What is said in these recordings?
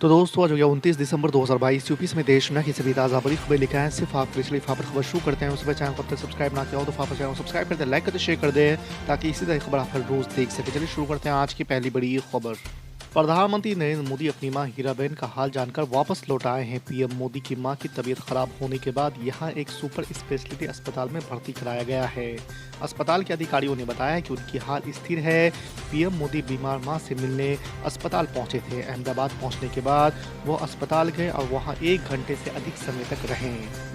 तो दोस्तों आज हो गया 29 दिसंबर 2022 यूपी में देश दुनिया की सभी ताज़ा बड़ी खबरें लेकर आए हैं सिर्फ आपके लिए। पर खबर शुरू करते हैं। उसमें चैनल को अब तक सब्सक्राइब ना किया हो तो फापर चैनल को सब्सक्राइब कर दे, लाइक कर दे, शेयर कर दे ताकि इसी तरह की खबर आप हर रोज देख सके। चलिए शुरू करते हैं आज की पहली बड़ी खबर। प्रधानमंत्री नरेंद्र मोदी अपनी मां हीराबेन का हाल जानकर वापस लौट आए हैं। पीएम मोदी की मां की तबीयत खराब होने के बाद यहां एक सुपर स्पेशलिटी अस्पताल में भर्ती कराया गया है। अस्पताल के अधिकारियों ने बताया कि उनकी हाल स्थिर है। पीएम मोदी बीमार मां से मिलने अस्पताल पहुंचे थे। अहमदाबाद पहुंचने के बाद वो अस्पताल गए और वहां 1 घंटे से अधिक समय तक रहे।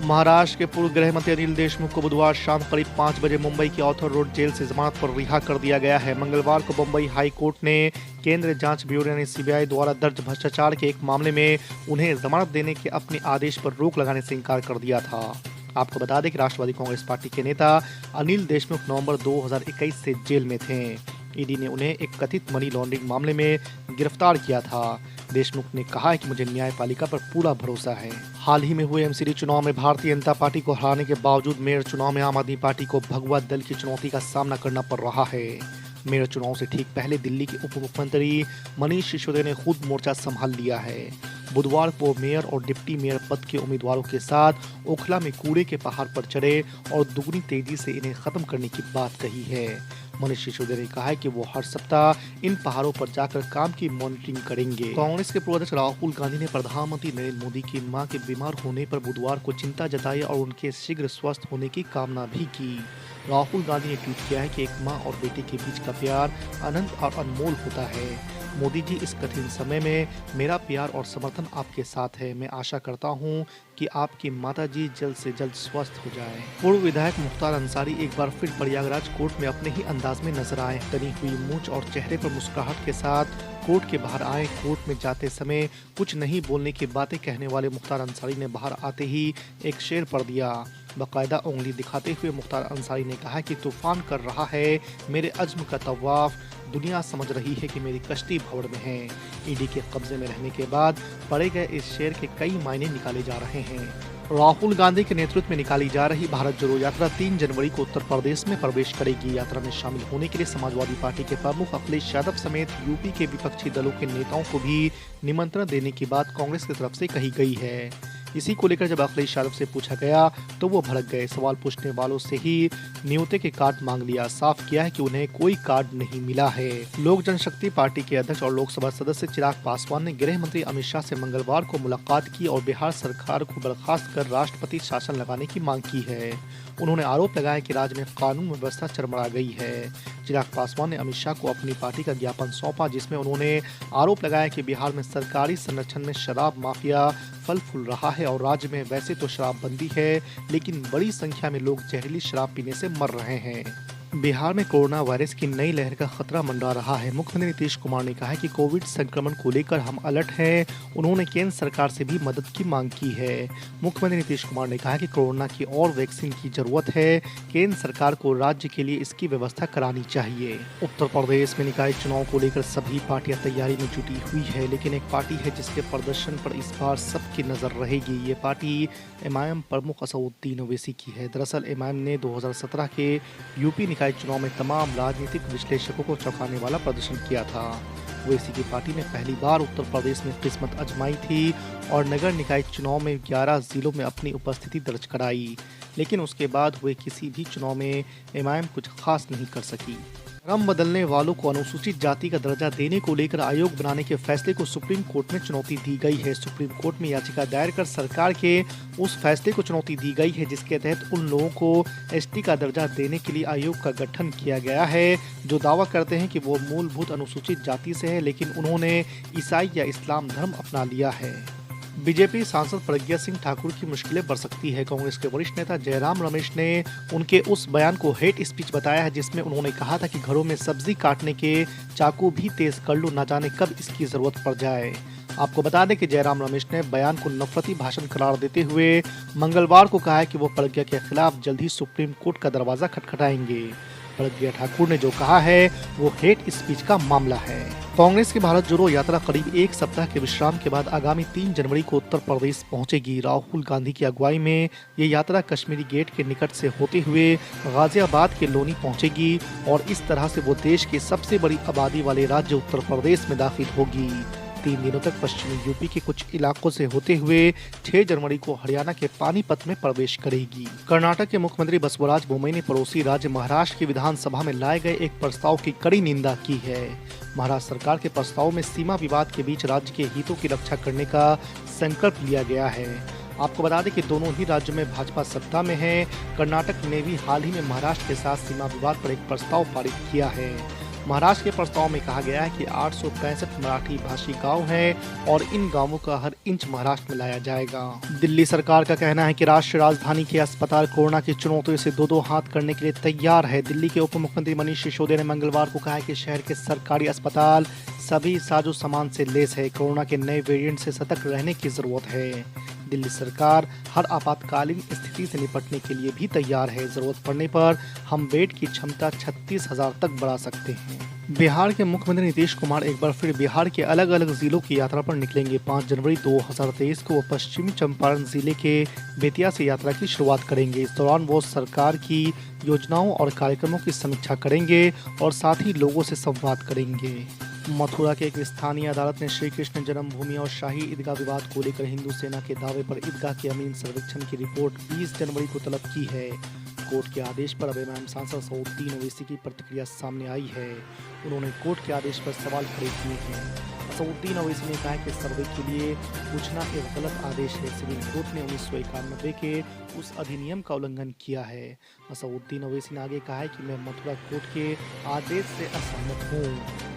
महाराष्ट्र के पूर्व गृह मंत्री अनिल देशमुख को बुधवार शाम करीब 5 बजे मुंबई की ऑर्थर रोड जेल से जमानत पर रिहा कर दिया गया है। मंगलवार को मुंबई हाई कोर्ट ने केंद्रीय जांच ब्यूरो ने सीबीआई द्वारा दर्ज भ्रष्टाचार के एक मामले में उन्हें जमानत देने के अपने आदेश पर रोक लगाने से इनकार कर दिया था। आपको बता दें कि राष्ट्रवादी कांग्रेस पार्टी के नेता अनिल देशमुख नवंबर 2021 से जेल में थे। ईडी ने उन्हें एक कथित मनी लॉन्ड्रिंग मामले में गिरफ्तार किया था। देशमुख ने कहा है कि मुझे न्यायपालिका पर पूरा भरोसा है। हाल ही में हुए एमसीडी चुनाव में भारतीय जनता पार्टी को हराने के बावजूद मेयर चुनाव में आम आदमी पार्टी को भगवा दल की चुनौती का सामना करना पड़ रहा है। मेयर चुनाव से ठीक पहले दिल्ली के उप मुख्यमंत्री मनीष सिसोदिया ने खुद मोर्चा संभाल लिया है। बुधवार को मेयर और डिप्टी मेयर पद के उम्मीदवारों के साथ ओखला में कूड़े के पहाड़ पर चढ़े और दुगनी तेजी से इन्हें खत्म करने की बात कही है। मनीष सिसोदिया ने कहा है कि वो हर सप्ताह इन पहाड़ों पर जाकर काम की मॉनिटरिंग करेंगे। कांग्रेस के पूर्व अध्यक्ष राहुल गांधी ने प्रधानमंत्री नरेंद्र मोदी की मां के बीमार होने पर बुधवार को चिंता जताई और उनके शीघ्र स्वस्थ होने की कामना भी की। राहुल गांधी ने ट्वीट किया है कि एक मां और बेटे के बीच का प्यार अनंत और अनमोल होता है। मोदी जी, इस कठिन समय में मेरा प्यार और समर्थन आपके साथ है। मैं आशा करता हूं कि आपकी माता जी जल्द से जल्द स्वस्थ हो जाएं। पूर्व विधायक मुख्तार अंसारी एक बार फिर प्रयागराज कोर्ट में अपने ही अंदाज में नजर आए। तनी हुई मूंछ और चेहरे पर मुस्कुराहट के साथ कोर्ट के बाहर आए। कोर्ट में जाते समय कुछ नहीं बोलने की बातें कहने वाले मुख्तार अंसारी ने बाहर आते ही एक शेर पढ़ दिया। बाकायदा उंगली दिखाते हुए मुख्तार अंसारी ने कहा कि तूफान कर रहा है मेरे अज़्म का तवाफ, दुनिया समझ रही है कि मेरी कश्ती भंवर में है। ईडी के कब्जे में रहने के बाद पढ़े गए इस शेर के कई मायने निकाले जा रहे हैं। राहुल गांधी के नेतृत्व में निकाली जा रही भारत जोड़ो यात्रा 3 जनवरी को उत्तर प्रदेश में प्रवेश करेगी। यात्रा में शामिल होने के लिए समाजवादी पार्टी के प्रमुख अखिलेश यादव समेत यूपी के विपक्षी दलों के नेताओं को भी निमंत्रण देने की बात कांग्रेस की तरफ से कही गई है। इसी को लेकर जब अखिलेश यादव से पूछा गया तो वो भड़क गए। सवाल पूछने वालों से ही न्योते के कार्ड मांग लिया। साफ किया है कि उन्हें कोई कार्ड नहीं मिला है। लोक जनशक्ति पार्टी के अध्यक्ष और लोकसभा सदस्य चिराग पासवान ने गृह मंत्री अमित शाह से मंगलवार को मुलाकात की और बिहार सरकार को बर्खास्त कर राष्ट्रपति शासन लगाने की मांग की है। उन्होंने आरोप लगाया कि राज्य में कानून व्यवस्था चरमरा गई है। चिराग पासवान ने अमित शाह को अपनी पार्टी का ज्ञापन सौंपा, जिसमें उन्होंने आरोप लगाया कि बिहार में सरकारी संरक्षण में शराब माफिया फल फूल रहा है और राज्य में वैसे तो शराबबंदी है, लेकिन बड़ी संख्या में लोग जहरीली शराब पीने से मर रहे हैं। बिहार में कोरोना वायरस की नई लहर का खतरा मंडरा रहा है। मुख्यमंत्री नीतीश कुमार ने कहा है कि कोविड संक्रमण को लेकर हम अलर्ट हैं। उन्होंने केंद्र सरकार से भी मदद की मांग की है। मुख्यमंत्री नीतीश कुमार ने कहा कि कोरोना की और वैक्सीन की जरूरत है। केंद्र सरकार को राज्य के लिए इसकी व्यवस्था करानी चाहिए। उत्तर प्रदेश में निकाय चुनाव को लेकर सभी पार्टियां तैयारी में जुटी हुई है, लेकिन एक पार्टी है जिसके प्रदर्शन पर इस बार सबकी नजर रहेगी। ये पार्टी एमआईएम प्रमुख असदुद्दीन ओवैसी की है। दरअसल एमआईएम ने 2017 के यूपी निकाय चुनाव में तमाम राजनीतिक विश्लेषकों को चौंकाने वाला प्रदर्शन किया था। ओवैसी की पार्टी ने पहली बार उत्तर प्रदेश में किस्मत आजमाई थी और नगर निकाय चुनाव में 11 जिलों में अपनी उपस्थिति दर्ज कराई, लेकिन उसके बाद हुए किसी भी चुनाव में एमआईएम कुछ खास नहीं कर सकी। धर्म बदलने वालों को अनुसूचित जाति का दर्जा देने को लेकर आयोग बनाने के फैसले को सुप्रीम कोर्ट में चुनौती दी गई है। सुप्रीम कोर्ट में याचिका दायर कर सरकार के उस फैसले को चुनौती दी गई है जिसके तहत उन लोगों को एसटी का दर्जा देने के लिए आयोग का गठन किया गया है जो दावा करते हैं कि वो मूलभूत अनुसूचित जाति से है, लेकिन उन्होंने ईसाई या इस्लाम धर्म अपना लिया है। बीजेपी सांसद प्रज्ञा सिंह ठाकुर की मुश्किलें बढ़ सकती है। कांग्रेस के वरिष्ठ नेता जयराम रमेश ने उनके उस बयान को हेट स्पीच बताया है जिसमें उन्होंने कहा था कि घरों में सब्जी काटने के चाकू भी तेज कर लो, न जाने कब इसकी जरूरत पड़ जाए। आपको बता दें कि जयराम रमेश ने बयान को नफरती भाषण करार देते हुए मंगलवार को कहा है कि वो प्रज्ञा के खिलाफ जल्द ही सुप्रीम कोर्ट का दरवाजा खटखटाएंगे। प्रज्ञा ठाकुर ने जो कहा है वो हेट स्पीच का मामला है। कांग्रेस की भारत जोड़ो यात्रा करीब 1 सप्ताह के विश्राम के बाद आगामी 3 जनवरी को उत्तर प्रदेश पहुंचेगी। राहुल गांधी की अगुवाई में ये यात्रा कश्मीरी गेट के निकट से होते हुए गाजियाबाद के लोनी पहुंचेगी और इस तरह से वो देश की सबसे बड़ी आबादी वाले राज्य उत्तर प्रदेश में दाखिल होगी। 3 दिनों तक पश्चिमी यूपी के कुछ इलाकों से होते हुए 6 जनवरी को हरियाणा के पानीपत में प्रवेश करेगी। कर्नाटक के मुख्यमंत्री बसवराज बोम्मई ने पड़ोसी राज्य महाराष्ट्र की विधानसभा में लाए गए एक प्रस्ताव की कड़ी निंदा की है। महाराष्ट्र सरकार के प्रस्ताव में सीमा विवाद के बीच राज्य के हितों की रक्षा करने का संकल्प लिया गया है। आपको बता दें कि दोनों ही राज्यों में भाजपा सत्ता में है। कर्नाटक ने भी हाल ही में महाराष्ट्र के साथ सीमा विवाद पर एक प्रस्ताव पारित किया है। महाराष्ट्र के प्रस्ताव में कहा गया है कि 865 मराठी भाषी गांव हैं और इन गांवों का हर इंच महाराष्ट्र में लाया जाएगा। दिल्ली सरकार का कहना है कि राष्ट्रीय राजधानी के अस्पताल कोरोना की चुनौतियों से दो हाथ करने के लिए तैयार है। दिल्ली के उप मुख्यमंत्री मनीष सिसोदिया ने मंगलवार को कहा है कि शहर के सरकारी अस्पताल सभी साजो सामान से लैस है। कोरोना के नए वेरिएंट से सतर्क रहने की जरूरत है। दिल्ली सरकार हर आपातकालीन स्थिति से निपटने के लिए भी तैयार है। जरूरत पड़ने पर हम बेड की क्षमता 36,000 तक बढ़ा सकते हैं। बिहार के मुख्यमंत्री नीतीश कुमार एक बार फिर बिहार के अलग अलग जिलों की यात्रा पर निकलेंगे। 5 जनवरी 2023 को वो पश्चिमी चंपारण जिले के बेतिया से यात्रा की शुरुआत करेंगे। इस दौरान वो सरकार की योजनाओं और कार्यक्रमों की समीक्षा करेंगे और साथ ही लोगों से संवाद करेंगे। मथुरा के एक स्थानीय अदालत ने श्री कृष्ण जन्मभूमि और शाही ईदगाह विवाद को लेकर हिंदू सेना के दावे पर ईदगाह के अमीन सर्वेक्षण की रिपोर्ट 20 जनवरी को तलब की है। कोर्ट के आदेश पर अब इमाम सांसद असदुद्दीन ओवैसी की प्रतिक्रिया सामने आई है। उन्होंने कोर्ट के आदेश पर सवाल खड़े किए हैं। असदुद्दीन ओवैसी ने कहा कि सर्वे के लिए पूछना एक गलत आदेश है। सिविल कोर्ट ने 1991 के उस अधिनियम का उल्लंघन किया है। असदुद्दीन ओवैसी ने आगे कहा है कि मैं मथुरा कोर्ट के आदेश से असहमत हूँ।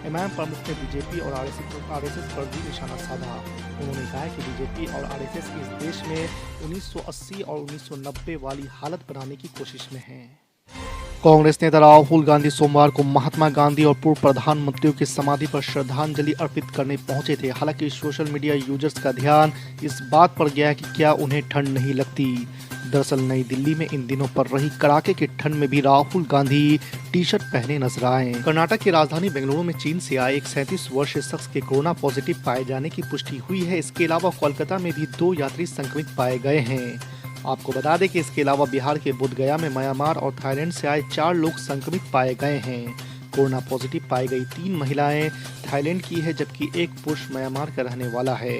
इमाम प्रमुख ने बीजेपी और आरएसएस पर भी निशाना साधा। उन्होंने कहा कि बीजेपी और आरएसएस इस देश में 1980 और 1990 वाली हालत बनाने की कोशिश में है। कांग्रेस नेता राहुल गांधी सोमवार को महात्मा गांधी और पूर्व प्रधानमंत्रियों की समाधि पर श्रद्धांजलि अर्पित करने पहुंचे थे। हालांकि सोशल मीडिया यूजर्स का ध्यान इस बात पर गया कि क्या उन्हें ठंड नहीं लगती। दरअसल नई दिल्ली में इन दिनों पर रही कड़ाके की ठंड में भी राहुल गांधी टी शर्ट पहने नजर आए। कर्नाटक की राजधानी बेंगलुरु में चीन से आए एक 37 वर्षीय शख्स के कोरोना पॉजिटिव पाए जाने की पुष्टि हुई है। इसके अलावा कोलकाता में भी 2 यात्री संक्रमित पाए गए हैं। आपको बता दें कि इसके अलावा बिहार के बोधगया में म्यांमार और थाईलैंड से आए 4 लोग संक्रमित पाए गए हैं। कोरोना पॉजिटिव पाई गई 3 महिलाएं थाईलैंड की है, जबकि एक पुरुष म्यांमार का रहने वाला है।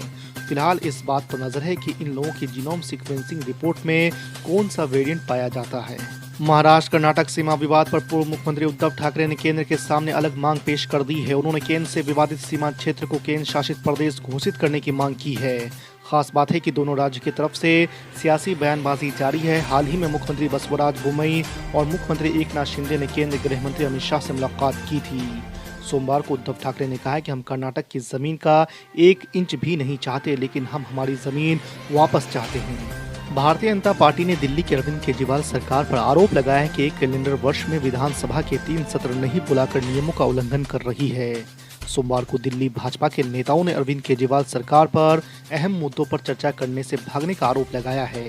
फिलहाल इस बात पर नजर है कि इन लोगों की जीनोम सीक्वेंसिंग रिपोर्ट में कौन सा वेरिएंट पाया जाता है। महाराष्ट्र कर्नाटक सीमा विवाद पर पूर्व मुख्यमंत्री उद्धव ठाकरे ने केंद्र के सामने अलग मांग पेश कर दी है। उन्होंने केंद्र से विवादित सीमा क्षेत्र को केंद्र शासित प्रदेश घोषित करने की मांग की है। खास बात है कि दोनों राज्य की तरफ से सियासी बयानबाजी जारी है। हाल ही में मुख्यमंत्री बसवराज बोम्मई और मुख्यमंत्री एकनाथ शिंदे ने केंद्रीय गृह मंत्री अमित शाह से मुलाकात की थी। सोमवार को उद्धव ठाकरे ने कहा कि हम कर्नाटक की जमीन का 1 इंच भी नहीं चाहते, लेकिन हम हमारी जमीन वापस चाहते हैं। भारतीय जनता पार्टी ने दिल्ली के अरविंद केजरीवाल सरकार पर आरोप लगाया है कि एक कैलेंडर वर्ष में विधानसभा के 3 सत्र नहीं बुलाकर नियमों का उल्लंघन कर रही है। सोमवार को दिल्ली भाजपा के नेताओं ने अरविंद केजरीवाल सरकार पर अहम मुद्दों पर चर्चा करने से भागने का आरोप लगाया है।